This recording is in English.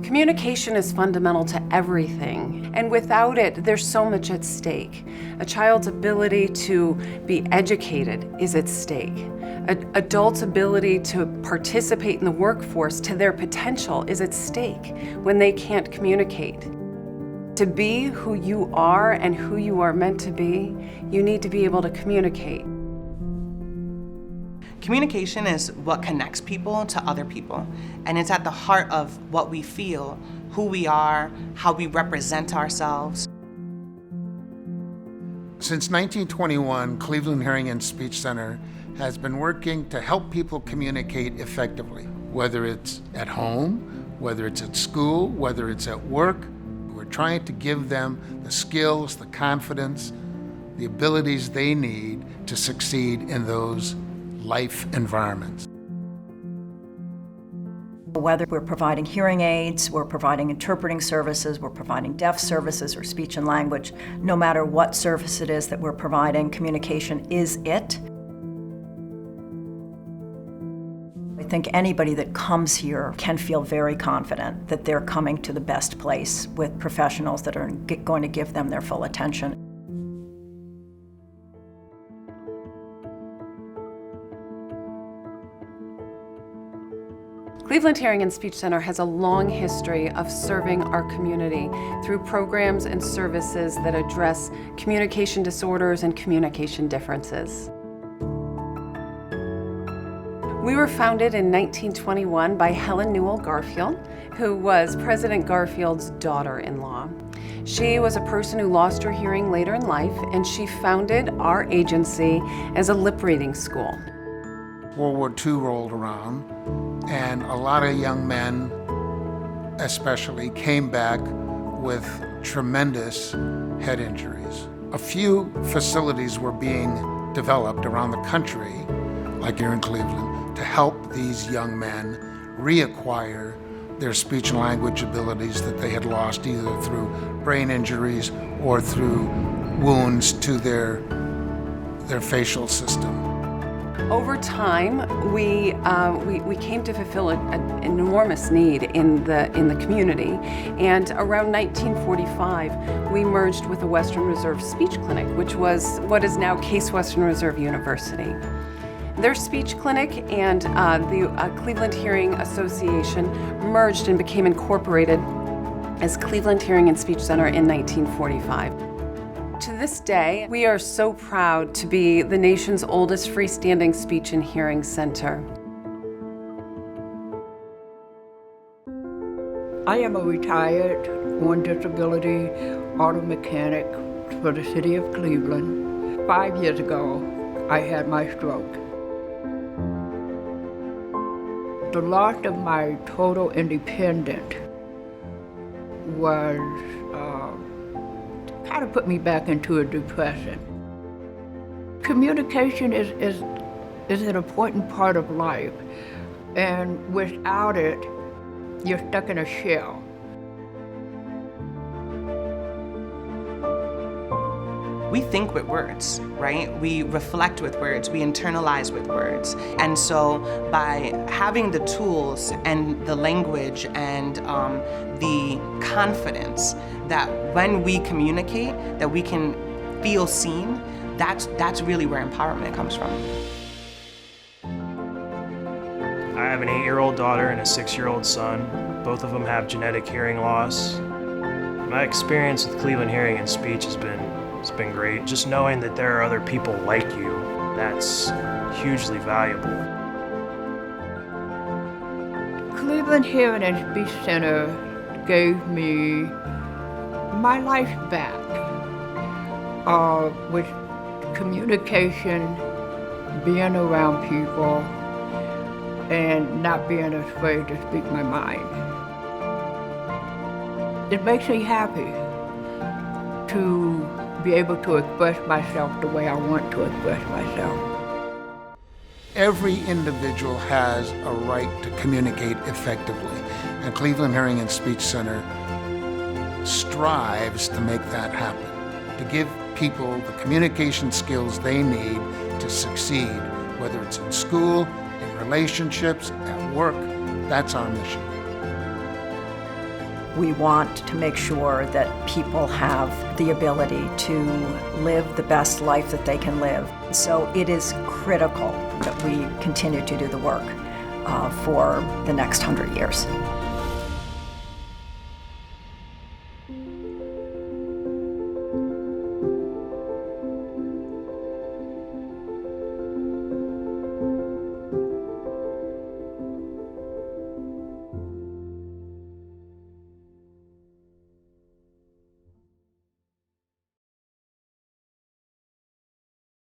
Communication is fundamental to everything, and without it, there's so much at stake. A child's ability to be educated is at stake. Adults' ability to participate in the workforce to their potential is at stake when they can't communicate. To be who you are and who you are meant to be, you need to be able to communicate. Communication is what connects people to other people, and it's at the heart of what we feel, who we are, how we represent ourselves. Since 1921, Cleveland Hearing and Speech Center has been working to help people communicate effectively, whether it's at home, whether it's at school, whether it's at work. We're trying to give them the skills, the confidence, the abilities they need to succeed in those life environments. Whether we're providing hearing aids, we're providing interpreting services, we're providing deaf services or speech and language, no matter what service it is that we're providing, communication is it. I think anybody that comes here can feel very confident that they're coming to the best place with professionals that are going to give them their full attention. Cleveland Hearing and Speech Center has a long history of serving our community through programs and services that address communication disorders and communication differences. We were founded in 1921 by Helen Newell Garfield, who was President Garfield's daughter-in-law. She was a person who lost her hearing later in life, and she founded our agency as a lip reading school. World War II rolled around, and a lot of young men, especially, came back with tremendous head injuries. A few facilities were being developed around the country, like here in Cleveland, to help these young men reacquire their speech and language abilities that they had lost either through brain injuries or through wounds to their facial system. Over time, we came to fulfill an enormous need in the community, and around 1945, we merged with the Western Reserve Speech Clinic, which was what is now Case Western Reserve University. Their speech clinic and the Cleveland Hearing Association merged and became incorporated as Cleveland Hearing and Speech Center in 1945. To this day, we are so proud to be the nation's oldest freestanding speech and hearing center. I am a retired, on disability auto mechanic for the city of Cleveland. 5 years ago, I had my stroke. The loss of my total independence was kind of put me back into a depression. Communication is an important part of life, and without it, you're stuck in a shell. We think with words, right? We reflect with words, we internalize with words. And so by having the tools and the language and the confidence that when we communicate, that we can feel seen, that's really where empowerment comes from. I have an 8-year-old daughter and a 6-year-old son. Both of them have genetic hearing loss. My experience with Cleveland Hearing and Speech has been great. Just knowing that there are other people like you, that's hugely valuable. Cleveland Hearing and Speech Center gave me my life back with communication, being around people, and not being afraid to speak my mind. It makes me happy to be able to express myself the way I want to express myself. Every individual has a right to communicate effectively, and Cleveland Hearing and Speech Center strives to make that happen, to give people the communication skills they need to succeed, whether it's in school, in relationships, at work. That's our mission. We want to make sure that people have the ability to live the best life that they can live. So it is critical that we continue to do the work for the next 100 years.